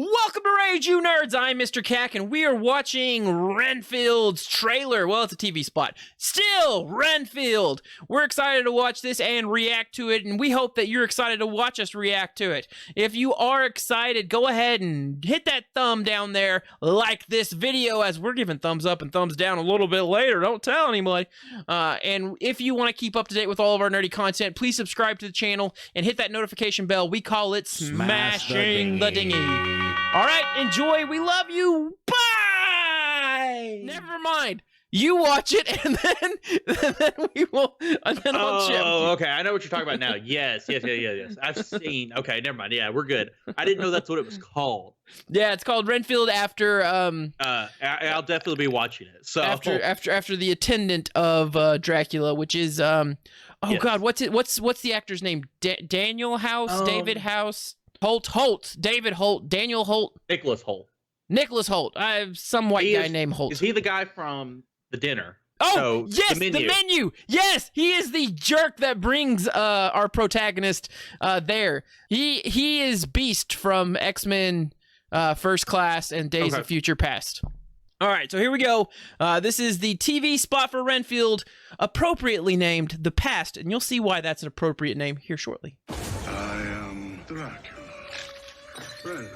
Welcome to Rage, you nerds! I'm Mr. Cack, and we are watching Renfield's trailer. Well, it's a TV spot. Still, Renfield! We're excited to watch this and react to it, and we hope that you're excited to watch us react to it. If you are excited, go ahead and hit that thumb down there, like this video, as we're giving thumbs up and thumbs down a little bit later. Don't tell anybody. And if you want to keep up to date with all of our nerdy content, please subscribe to the channel and hit that notification bell. We call it Smashing the Dinghy. All right, enjoy. We love you. Bye. Never mind. You watch it, and then we will. And then I'll chip. Oh, okay. I know what you're talking about now. Yes. I've seen. Okay, never mind. Yeah, we're good. I didn't know that's what it was called. Yeah, it's called Renfield after. I'll definitely be watching it. So after the attendant of Dracula, which is yes. God, what's the actor's name? Daniel House, David House. Hoult, David Hoult, Daniel Hoult. Nicholas Hoult. Nicholas Hoult. I have some white guy named Hoult. Is he the guy from The Dinner? Oh, so, yes, the menu. Yes, he is the jerk that brings our protagonist there. He is Beast from X-Men First Class and Days of Future Past. All right, so here we go. This is the TV spot for Renfield, appropriately named The Past, and you'll see why that's an appropriate name here shortly. I am Dracula. Renfield,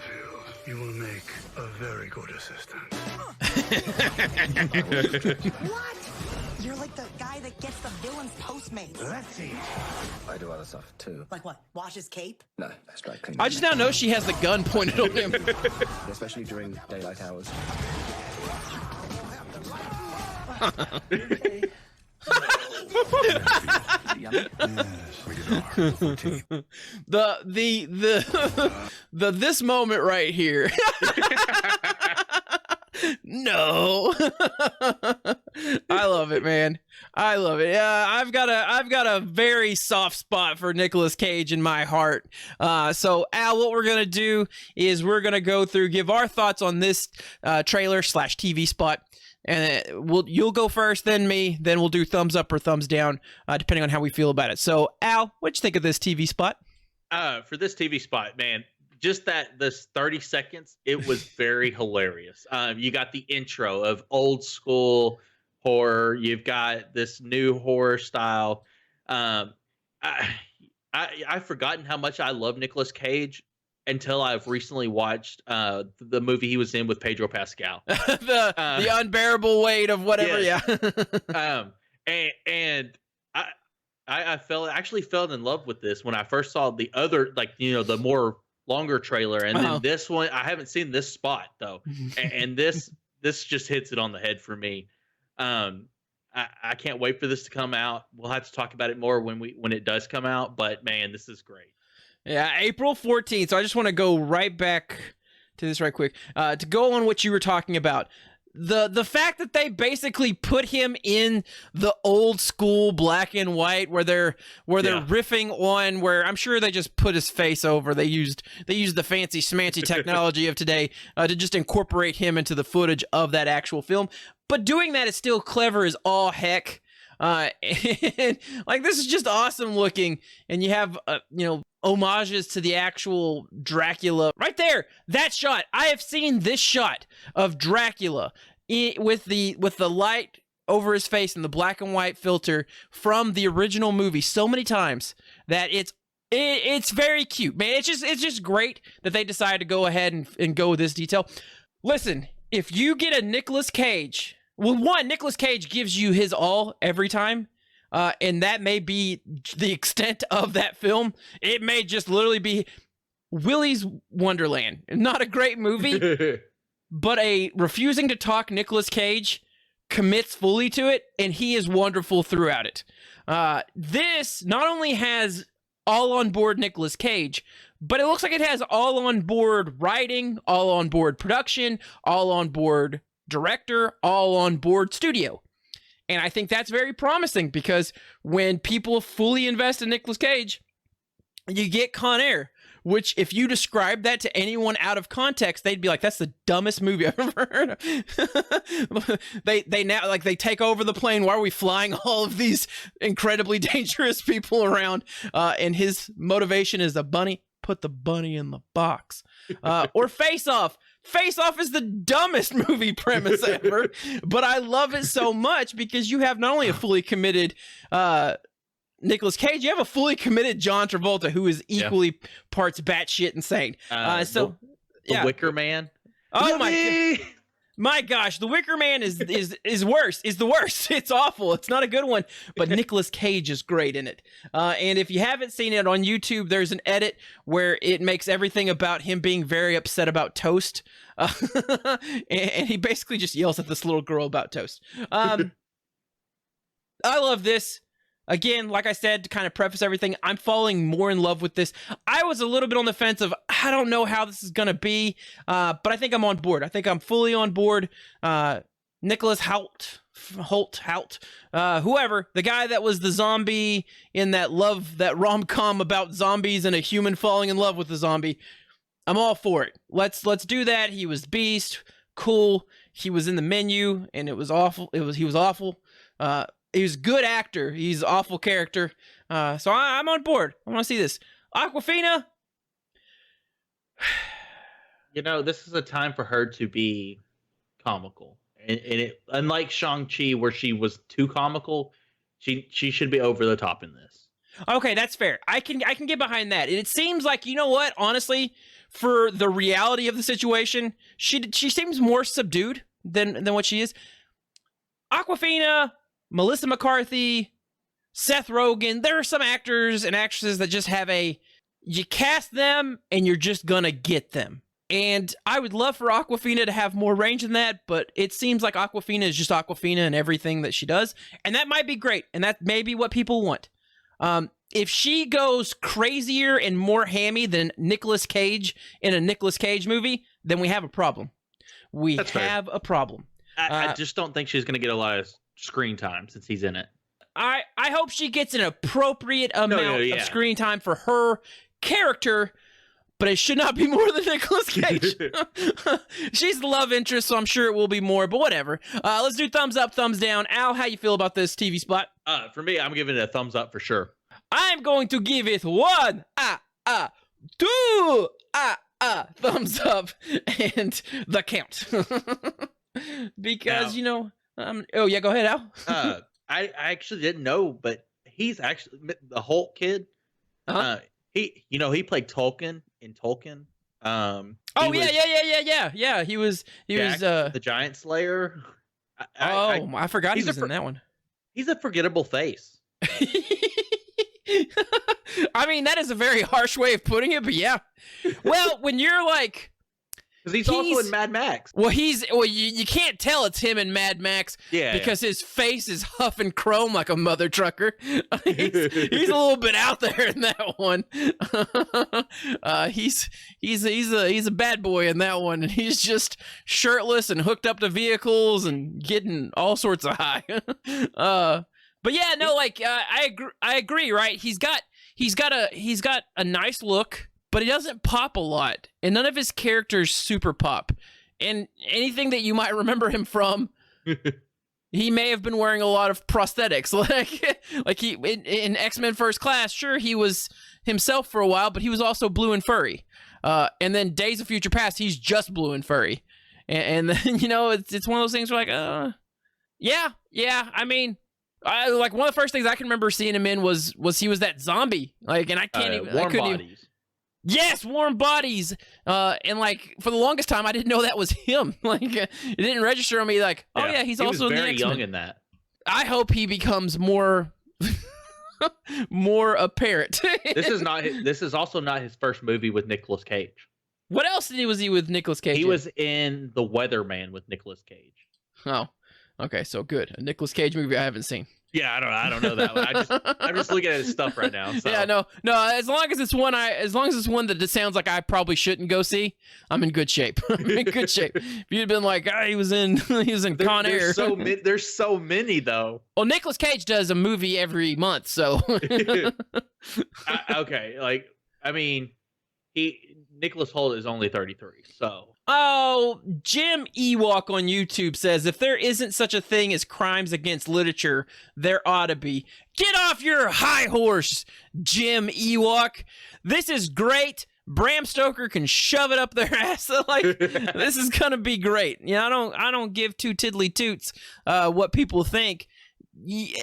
you will make a very good assistant. What? You're like the guy that gets the villain's Postmates. Let's see. I do other stuff too. Like what? Wash his cape? No, I strike clean. I just now know she has the gun pointed on him. Especially during daylight hours. This moment right here. No. I love it, man. I love it. I've got a very soft spot for Nicolas Cage in my heart. So Al, what we're gonna do is we're gonna go through, give our thoughts on this trailer / TV spot. And you'll go first, then me, then we'll do thumbs up or thumbs down, depending on how we feel about it. So, Al, what'd you think of this TV spot? For this TV spot, man, just this 30 seconds, it was very hilarious. You got the intro of old school horror. You've got this new horror style. I've forgotten how much I love Nicolas Cage until I've recently watched the movie he was in with Pedro Pascal. the unbearable weight of whatever, yes. Yeah. And I actually fell in love with this when I first saw the other, the more longer trailer, and then this one, I haven't seen this spot though, and this just hits it on the head for me. I can't wait for this to come out. We'll have to talk about it more when it does come out, but man, this is great. Yeah, April 14th. So I just want to go right back to this right quick. To go on what you were talking about. The fact that they basically put him in the old school black and white where they're riffing on, where I'm sure they just put his face over. They used the fancy schmancy technology of today to just incorporate him into the footage of that actual film. But doing that is still clever as all heck. And, like, this is just awesome looking, and you have homages to the actual Dracula right there. That shot, I have seen this shot of Dracula with the light over his face and the black and white filter from the original movie so many times that it's very cute, man. It's just great that they decided to go ahead and go with this detail. Listen, if you get a Nicolas Cage. Well, Nicolas Cage gives you his all every time, and that may be the extent of that film. It may just literally be Willy's Wonderland. Not a great movie, but a refusing to talk Nicolas Cage commits fully to it, and he is wonderful throughout it. This not only has all on board Nicolas Cage, but it looks like it has all on board writing, all on board production, all on board director, all on board studio. And I think that's very promising, because when people fully invest in Nicolas Cage, you get Con Air, which if you describe that to anyone out of context, they'd be like, that's the dumbest movie I've ever heard of. they now, like, they take over the plane. Why are we flying all of these incredibly dangerous people around? And his motivation is a bunny. put the bunny in the box. Or Face Off. Face Off is the dumbest movie premise ever, but I love it so much because you have not only a fully committed Nicolas Cage, you have a fully committed John Travolta who is equally parts batshit insane. The Wicker Man. Oh my gosh, The Wicker Man is worse. Is the worst. It's awful. It's not a good one. But Nicolas Cage is great in it. And if you haven't seen it on YouTube, there's an edit where it makes everything about him being very upset about toast. And he basically just yells at this little girl about toast. I love this. Again, like I said, to kind of preface everything, I'm falling more in love with this. I was a little bit on the fence of, I don't know how this is going to be, but I think I'm on board. I think I'm fully on board. Nicholas Hoult, whoever, the guy that was the zombie in that rom-com about zombies and a human falling in love with the zombie. I'm all for it. Let's do that. He was beast, cool. He was in the menu, and it was awful. He was awful. He's a good actor. He's an awful character. So I'm on board. I want to see this. Awkwafina. This is a time for her to be comical. And unlike Shang-Chi, where she was too comical, she should be over the top in this. Okay, that's fair. I can get behind that. And it seems like, you know what? Honestly, for the reality of the situation, she seems more subdued than what she is. Awkwafina, Melissa McCarthy, Seth Rogen, there are some actors and actresses that just have you cast them and you're just gonna get them. And I would love for Awkwafina to have more range than that, but it seems like Awkwafina is just Awkwafina in everything that she does. And that might be great, and that may be what people want. If she goes crazier and more hammy than Nicolas Cage in a Nicolas Cage movie, then we have a problem. That's fair. A problem. I just don't think she's gonna get a lot of screen time since he's in it. I hope she gets an appropriate amount of screen time for her character, but it should not be more than Nicolas Cage. She's the love interest, so I'm sure it will be more, but whatever. Let's do thumbs up, thumbs down. Al, how you feel about this TV spot? For me, I'm giving it a thumbs up for sure. I'm going to give it 1, 2, thumbs up, and the count. Because, now, oh yeah, go ahead, Al. I actually didn't know, but he's actually the Hoult kid. He played Tolkien in Tolkien. Yeah. He was the Giant Slayer. I forgot he was in that one. He's a forgettable face. I mean, that is a very harsh way of putting it, but yeah. Well, when you're like, because he's also in Mad Max. Well, you can't tell it's him in Mad Max because his face is huff and chrome like a mother trucker. He's a little bit out there in that one. He's a bad boy in that one, and he's just shirtless and hooked up to vehicles and getting all sorts of high. But yeah, no, I agree, right? He's got a nice look, but he doesn't pop a lot, and none of his characters super pop. And anything that you might remember him from, he may have been wearing a lot of prosthetics, like he in X-Men First Class. Sure, he was himself for a while, but he was also blue and furry. And then Days of Future Past, he's just blue and furry. And then it's one of those things where yeah. I mean, one of the first things I can remember seeing him in was he was that zombie, and I can't even. Warm Bodies. Yes, Warm Bodies. And for the longest time, I didn't know that was him. It didn't register on me. He's also in the X-Men. Very young in that. I hope he becomes more apparent. This is also not his first movie with Nicolas Cage. What else was he with Nicolas Cage? He was in The Weatherman with Nicolas Cage. Oh, okay, so good. A Nicolas Cage movie I haven't seen. Yeah, I don't know that one. I'm just looking at his stuff right now. So. Yeah, no. As long as it's one that sounds like I probably shouldn't go see, I'm in good shape. If you'd been like, he was in Con Air. There's so many though. Well, Nicolas Cage does a movie every month, so. Okay, Nicholas Hoult is only 33, so. Oh, Jim Ewok on YouTube says, if there isn't such a thing as crimes against literature, there ought to be. Get off your high horse, Jim Ewok. This is great. Bram Stoker can shove it up their ass. Like, this is gonna be great. I don't give two tiddly toots what people think. Yeah,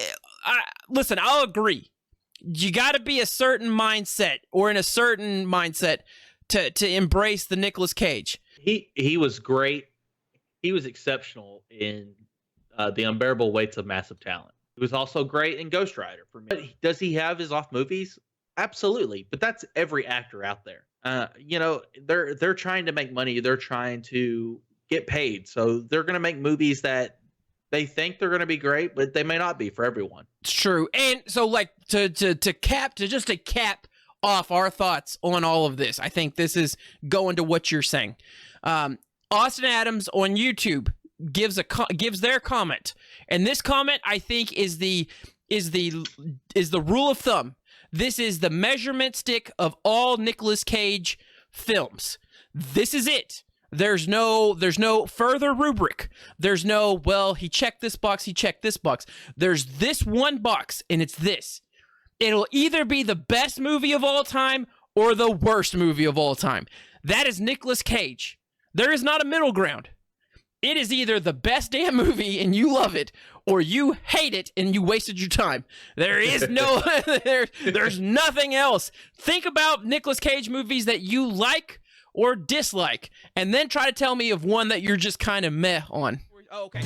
listen, I'll agree. You got to be a certain mindset or in a certain mindset to embrace the Nicolas Cage. He was great. He was exceptional in The Unbearable Weights of Massive Talent. He was also great in Ghost Rider for me. But does he have his off movies? Absolutely. But that's every actor out there. They're trying to make money. They're trying to get paid. So they're going to make movies that they think they're going to be great, but they may not be for everyone. It's true. And so, like, to cap off our thoughts on all of this, I think this is going to what you're saying. Austin Adams on YouTube gives their comment, and this comment, I think, is the rule of thumb. This is the measurement stick of all Nicolas Cage films. This is it. There's no further rubric. There's no, well, he checked this box, he checked this box. There's this one box, and it's this. It'll either be the best movie of all time or the worst movie of all time. That is Nicolas Cage. There is not a middle ground. It is either the best damn movie and you love it, or you hate it and you wasted your time. There is no, there's nothing else. Think about Nicolas Cage movies that you like or dislike, and then try to tell me of one that you're just kind of meh on. Oh, okay.